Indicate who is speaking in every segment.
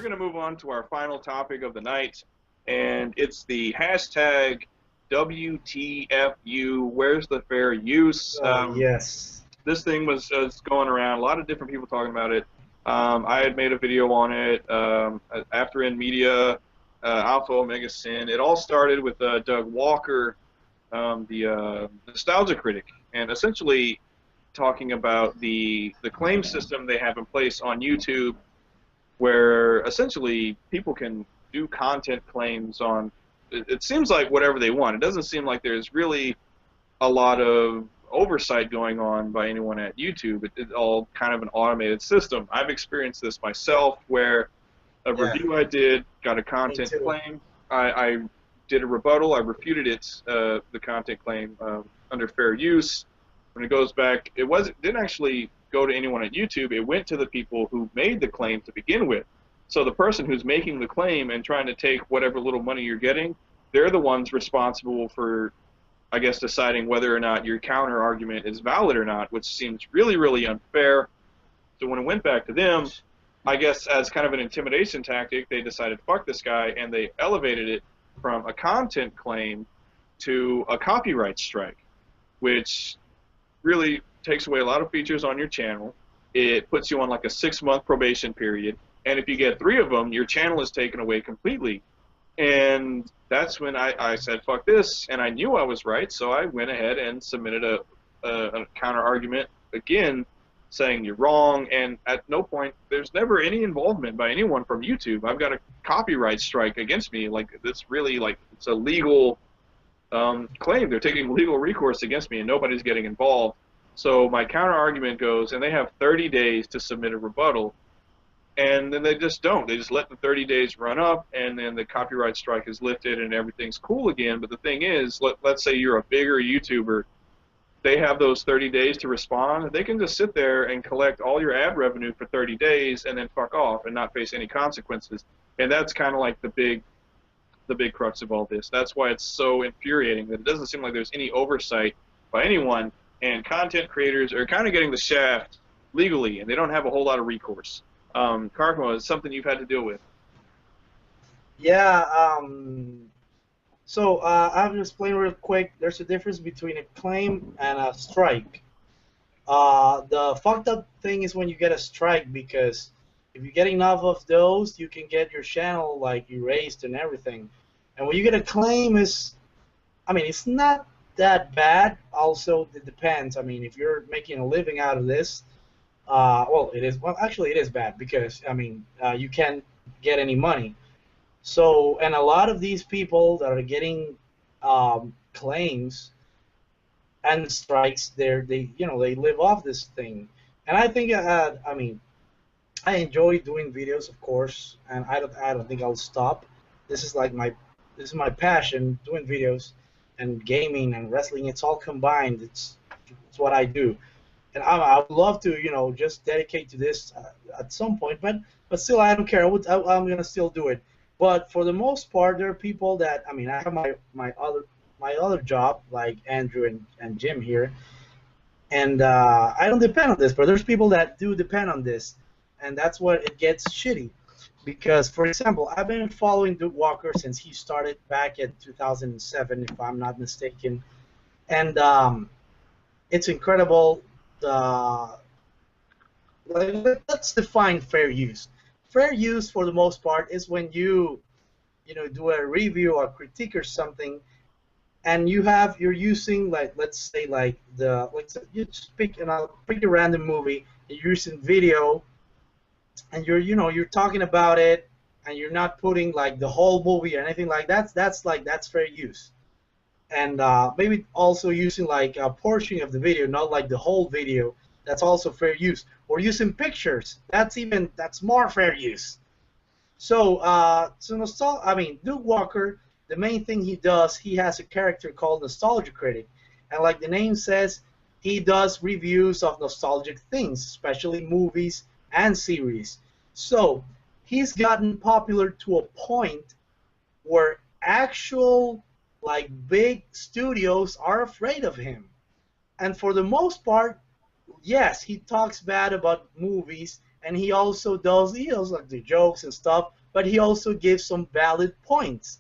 Speaker 1: going to move on to our final topic of the night, and it's the hashtag WTFU. Where's the fair use?
Speaker 2: Oh, yes.
Speaker 1: This thing was going around. A lot of different people talking about it. I had made a video on it. After in Media, Alpha Omega Sin. It all started with Doug Walker, the nostalgia critic, and essentially talking about the claim system they have in place on YouTube, where essentially people can do content claims on, it seems like whatever they want. It doesn't seem like there's really a lot of oversight going on by anyone at YouTube. It's all kind of an automated system. I've experienced this myself, where a review I did got a content claim. I did a rebuttal. I refuted it, the content claim, under fair use. When it goes back, didn't actually go to anyone at YouTube. It went to the people who made the claim to begin with. So the person who's making the claim and trying to take whatever little money you're getting, they're the ones responsible for, I guess, deciding whether or not your counter argument is valid or not, which seems really, really unfair. So when it went back to them, I guess as kind of an intimidation tactic, they decided, fuck this guy, and they elevated it from a content claim to a copyright strike, which really takes away a lot of features on your channel. It puts you on like a 6-month probation period, and if you get 3 of them, your channel is taken away completely. And that's when I said, fuck this, and I knew I was right, so I went ahead and submitted a counter argument again, saying you're wrong, and at no point, there's never any involvement by anyone from YouTube. I've got a copyright strike against me. Like, it's really, like, it's a legal claim. They're taking legal recourse against me, and nobody's getting involved. So my counter argument goes, and they have 30 days to submit a rebuttal, and then they just don't. They just let the 30 days run up, and then the copyright strike is lifted, and everything's cool again. But the thing is, let's say you're a bigger YouTuber. They have those 30 days to respond. They can just sit there and collect all your ad revenue for 30 days and then fuck off and not face any consequences. And that's kind of like the big crux of all this. That's why it's so infuriating that it doesn't seem like there's any oversight by anyone, and content creators are kind of getting the shaft legally, and they don't have a whole lot of recourse. Karkmo, is something you've had to deal with?
Speaker 2: Yeah, so I'll just explain real quick. There's a difference between a claim and a strike. The fucked up thing is when you get a strike, because if you get enough of those, you can get your channel like erased and everything. And when you get a claim, I mean, it's not that bad. Also, it depends. I mean, if you're making a living out of this, well, it is. Well, actually, it is bad because I mean, you can't get any money. So, and a lot of these people that are getting claims and strikes, they live off this thing. And I think, I mean, I enjoy doing videos, of course, and I don't think I'll stop. This is like this is my passion, doing videos and gaming and wrestling. It's all combined. It's what I do. And I would love to, just dedicate to this at some point, but still, I don't care. I'm gonna still do it. But for the most part, there are people that, I mean, I have my other job, like Andrew and Jim here, and I don't depend on this. But there's people that do depend on this, and that's what it gets shitty. Because, for example, I've been following Doug Walker since he started back in 2007, if I'm not mistaken, and it's incredible. Let's define fair use. Fair use, for the most part, is when you do a review or critique or something, and you're using, like, let's say you just pick a random movie, you're using video, and you're talking about it, and you're not putting like the whole movie or anything like that. That's fair use. And maybe also using like a portion of the video, not like the whole video. That's also fair use. Or using pictures. That's more fair use. So, I mean, Doug Walker, the main thing he does, he has a character called Nostalgia Critic, and like the name says, he does reviews of nostalgic things, especially movies and series. So he's gotten popular to a point where actual like big studios are afraid of him. And for the most part, yes, he talks bad about movies and he also does like the jokes and stuff, but he also gives some valid points.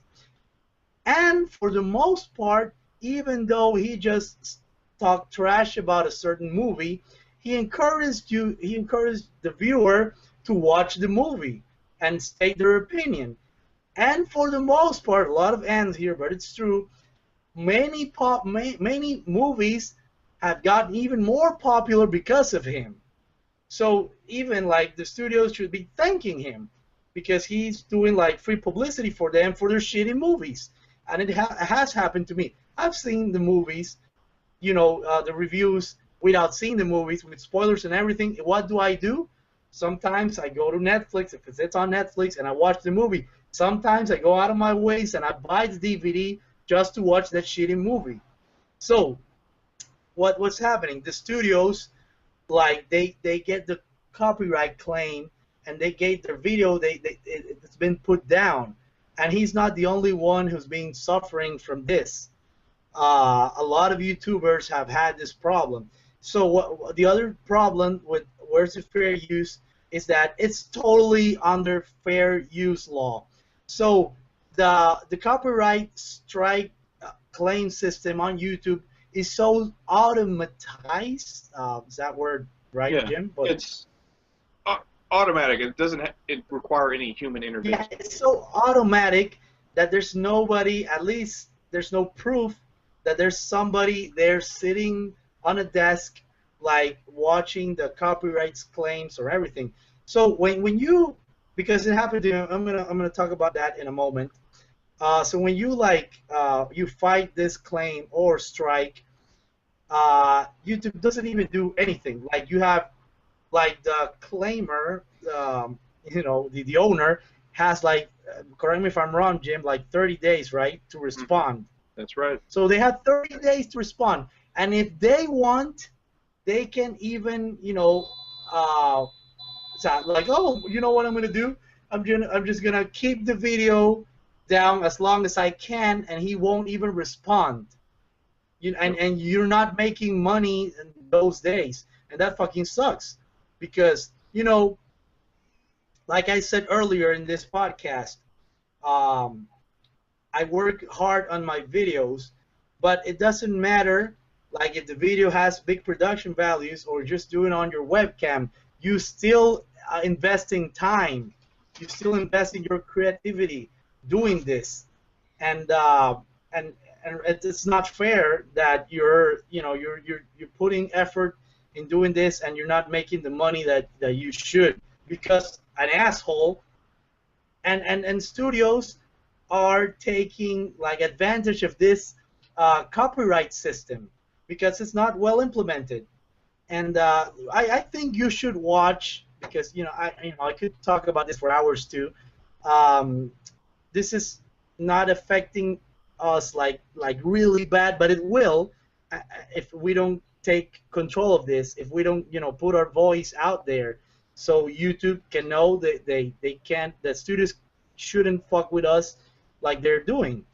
Speaker 2: And for the most part, even though he just talked trash about a certain movie, he encouraged the viewer to watch the movie and state their opinion. And for the most part, a lot of ends here, but it's true. Many movies have gotten even more popular because of him. So even like the studios should be thanking him because he's doing like free publicity for them for their shitty movies. And it has happened to me. I've seen the movies, the reviews without seeing the movies with spoilers and everything. What do? Sometimes I go to Netflix if it's on Netflix and I watch the movie. Sometimes I go out of my ways and I buy the DVD just to watch that shitty movie. So what's happening? The studios, like they get the copyright claim and they get their video, it's been put down, and he's not the only one who's been suffering from this. A lot of YouTubers have had this problem. So the other problem with Where's the Fair Use is that it's totally under fair use law. So the copyright strike claim system on YouTube is so automatized. Is that word right,
Speaker 1: Yeah,
Speaker 2: Jim?
Speaker 1: but it's automatic. It doesn't require any human intervention.
Speaker 2: Yeah, it's so automatic that there's nobody, at least there's no proof that there's somebody there sitting on a desk like watching the copyrights claims or everything. So when you, because it happened to, I'm gonna talk about that in a moment. So when you you fight this claim or strike, YouTube doesn't even do anything. Like you have, like the claimer, the owner has like, correct me if I'm wrong, Jim, like 30 days, right, to respond.
Speaker 1: That's right.
Speaker 2: So they have 30 days to respond, and if they want, they can even, like, oh, you know what I'm gonna do? I'm just gonna keep the video down as long as I can, and he won't even respond. And you're not making money in those days, and that fucking sucks, because like I said earlier in this podcast, I work hard on my videos, but it doesn't matter. Like if the video has big production values or just doing it on your webcam, you still investing time. You still investing your creativity doing this, and it's not fair that you're putting effort in doing this and you're not making the money that you should, because an asshole and studios are taking like advantage of this copyright system because it's not well implemented. And I think you should watch, because I could talk about this for hours too. This is not affecting us like really bad, but it will if we don't take control of this, if we don't put our voice out there, so YouTube can know that they can't, that studios shouldn't fuck with us like they're doing.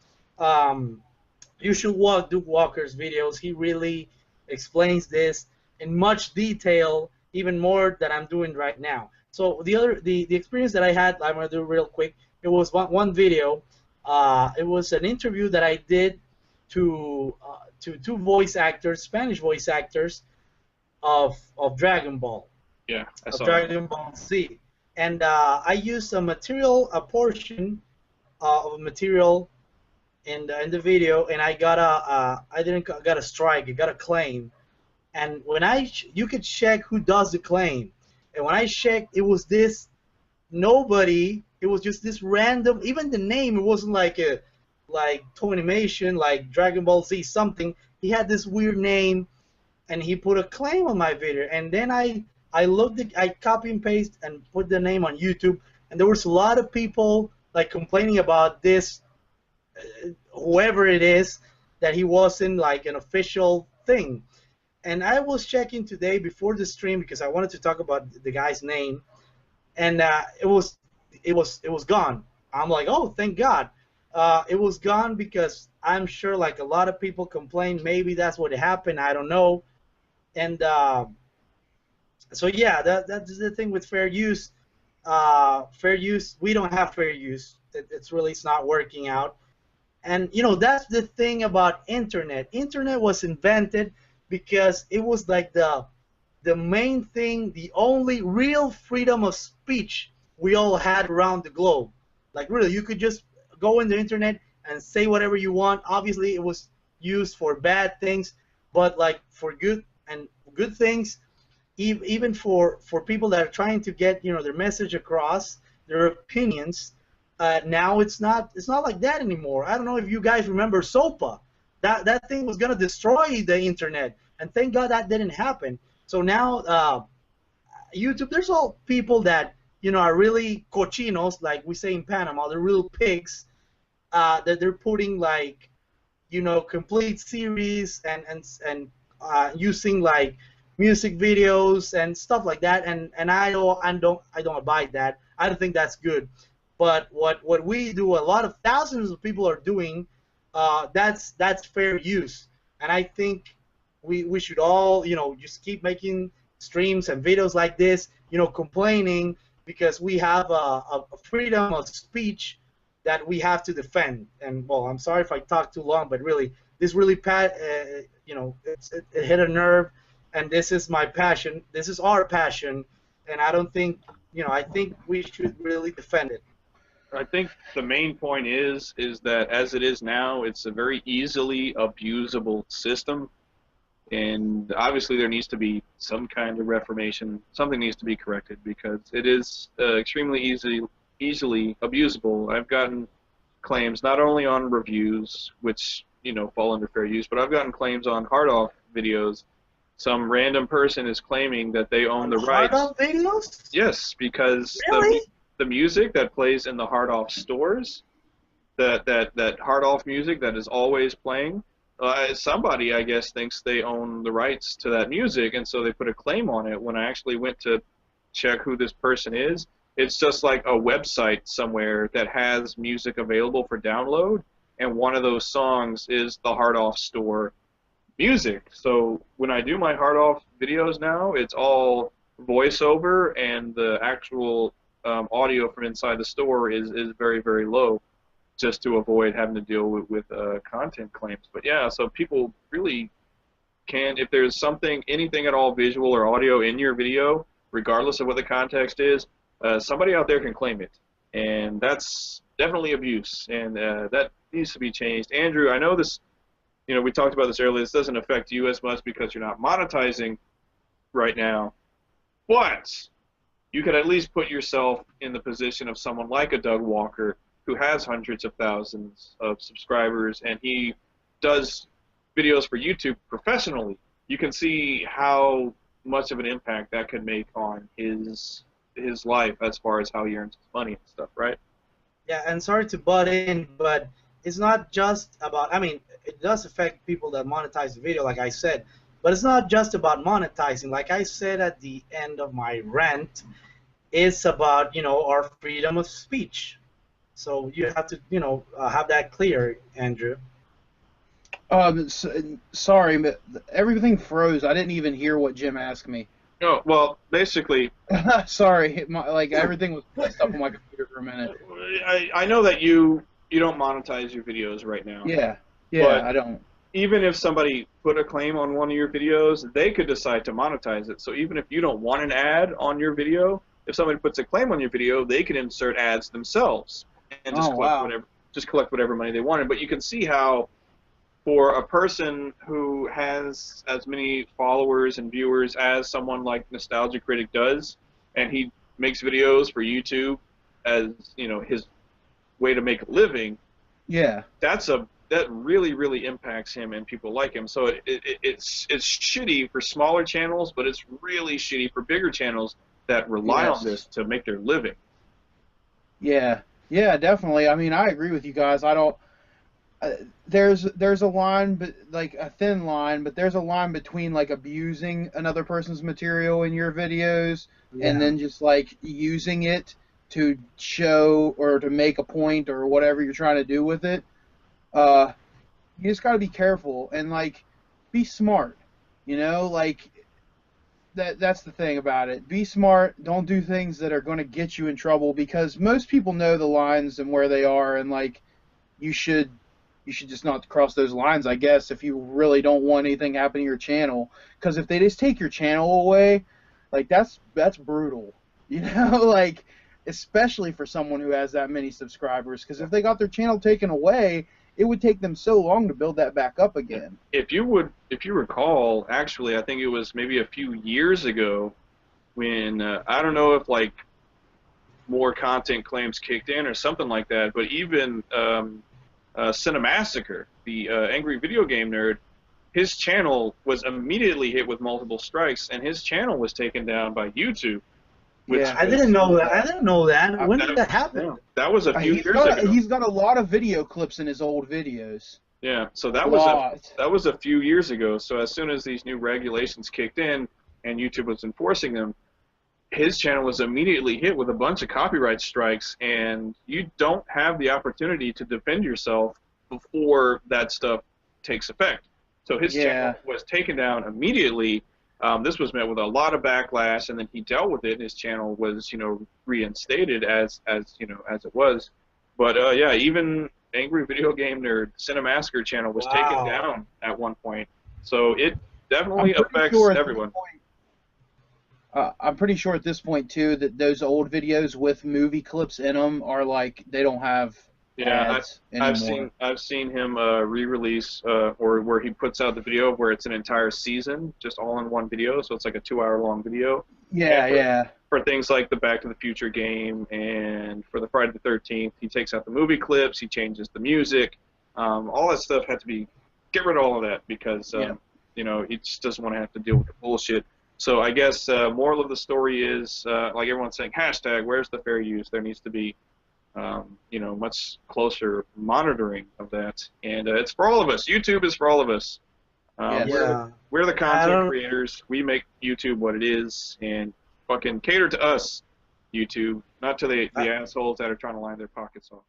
Speaker 2: You should watch Duke Walker's videos. He really explains this in much detail, even more than I'm doing right now. So the experience that I had, I'm gonna do real quick. It was one video. It was an interview that I did to two voice actors, Spanish voice actors of Dragon Ball.
Speaker 1: Yeah, I saw
Speaker 2: Dragon Ball Z, and I used a portion of material in the video, and I got a strike, I got a claim, and when you could check who does the claim, and when I checked, it was this nobody. It was just this random. Even the name, it wasn't like Toonimation, like Dragon Ball Z something. He had this weird name, and he put a claim on my video, and then I copy and paste and put the name on YouTube, and there was a lot of people like complaining about this, whoever it is, that he wasn't like an official thing. And I was checking today before the stream because I wanted to talk about the guy's name, and it was gone. I'm like, oh, thank God. It was gone because I'm sure like a lot of people complained. Maybe that's what happened. I don't know. And So yeah, that's the thing with fair use. Fair use, we don't have fair use. It's not working out. And that's the thing about internet. Internet was invented because it was like the main thing, the only real freedom of speech we all had around the globe. Like really, you could just go in the internet and say whatever you want. Obviously, it was used for bad things, but like for good things, even for people that are trying to get their message across, their opinions. Now it's not like that anymore. I don't know if you guys remember SOPA. That thing was gonna destroy the internet, and thank God that didn't happen. So now YouTube, there's all people that are really cochinos, like we say in Panama. They're real pigs. That they're putting like complete series and using like music videos and stuff like that, and I don't abide that. I don't think that's good. But what we do, a lot of thousands of people are doing, that's fair use, and I think we should all just keep making streams and videos like this, complaining because we have a freedom of speech that we have to defend. And well, I'm sorry if I talk too long, but really, this really it hit a nerve, and this is my passion. This is our passion, and I don't think I think we should really defend it.
Speaker 1: I think the main point is that as it is now, it's a very easily abusable system, and obviously there needs to be some kind of reformation. Something needs to be corrected because it is extremely easily abusable. I've gotten claims not only on reviews, which fall under fair use, but I've gotten claims on hard off videos. Some random person is claiming that they own the rights.
Speaker 2: Hard off videos?
Speaker 1: Yes, because
Speaker 2: Really?
Speaker 1: the music that plays in the hard off stores, that hard off music that is always playing, somebody I guess thinks they own the rights to that music, and so they put a claim on it. When I actually went to check who this person is, it's just like a website somewhere that has music available for download, and one of those songs is the hard off store music. So when I do my hard off videos now, it's all voiceover, and the actual audio from inside the store is very, very low, just to avoid having to deal with content claims. But yeah, so people really can, if there's anything at all visual or audio in your video, regardless of what the context is, somebody out there can claim it, and that's definitely abuse, and that needs to be changed. Andrew, I know this, we talked about this earlier, this doesn't affect you as much because you're not monetizing right now, but you could at least put yourself in the position of someone like a Doug Walker, who has hundreds of thousands of subscribers, and he does videos for YouTube professionally. You can see how much of an impact that could make on his life as far as how he earns his money and stuff, right?
Speaker 2: Yeah, and sorry to butt in, but it's not just about, I mean, it does affect people that monetize the video, like I said, but it's not just about monetizing. Like I said at the end of my rant, it's about, our freedom of speech. So you have to, have that clear, Andrew.
Speaker 3: Sorry, but everything froze. I didn't even hear what Jim asked me.
Speaker 1: Oh, well, basically...
Speaker 3: Sorry, everything was messed up on my computer for a minute.
Speaker 1: I know that you don't monetize your videos right now.
Speaker 3: Yeah,
Speaker 1: but
Speaker 3: I don't.
Speaker 1: Even if somebody put a claim on one of your videos, they could decide to monetize it. So even if you don't want an ad on your video, if somebody puts a claim on your video, they can insert ads themselves and just collect whatever money they wanted. But you can see how, for a person who has as many followers and viewers as someone like Nostalgia Critic does, and he makes videos for YouTube as his way to make a living,
Speaker 3: yeah,
Speaker 1: that really, really impacts him and people like him. So it's shitty for smaller channels, but it's really shitty for bigger channels that rely on this to make their living.
Speaker 3: Yeah, definitely. I mean, I agree with you guys. I don't. There's a line, but like a thin line, but there's a line between like abusing another person's material in your videos and then just like using it to show or to make a point or whatever you're trying to do with it. You just got to be careful and like be smart, like that's the thing about it. Be smart. Don't do things that are going to get you in trouble, because most people know the lines and where they are, and like you should just not cross those lines, I guess, if you really don't want anything happening to your channel. Because if they just take your channel away, like that's brutal, you know, like especially for someone who has that many subscribers. Because if they got their channel taken away, it would take them so long to build that back up again.
Speaker 1: If you recall, actually, I think it was maybe a few years ago when I don't know if like more content claims kicked in or something like that, but even Cinemassacre, the angry video game nerd, his channel was immediately hit with multiple strikes, and his channel was taken down by YouTube.
Speaker 3: Yeah,
Speaker 2: I didn't know that. I didn't know that. When did that happen?
Speaker 1: Yeah, that was a few years ago.
Speaker 3: He's got a lot of video clips in his old videos.
Speaker 1: Yeah, so that was a few years ago. So as soon as these new regulations kicked in and YouTube was enforcing them, his channel was immediately hit with a bunch of copyright strikes, and you don't have the opportunity to defend yourself before that stuff takes effect. So his channel was taken down immediately. This was met with a lot of backlash, and then he dealt with it, and his channel was, reinstated as it was. But yeah, even Angry Video Game Nerd Cinemassacre channel was taken down at one point. So it definitely affects everyone.
Speaker 3: I'm pretty sure at this point too that those old videos with movie clips in them are like they don't have ads anymore.
Speaker 1: I've seen him re-release or where he puts out the video where it's an entire season just all in one video, so it's like a 2-hour-long video. For things like the Back to the Future game and for the Friday the 13th, he takes out the movie clips, he changes the music, all that stuff had to be get rid of all of that because he just doesn't want to have to deal with the bullshit. So I guess moral of the story is, like everyone's saying, hashtag, where's the fair use? There needs to be, much closer monitoring of that. And it's for all of us. YouTube is for all of us. We're the content creators. We make YouTube what it is. And fucking cater to us, YouTube, not to the assholes that are trying to line their pockets off.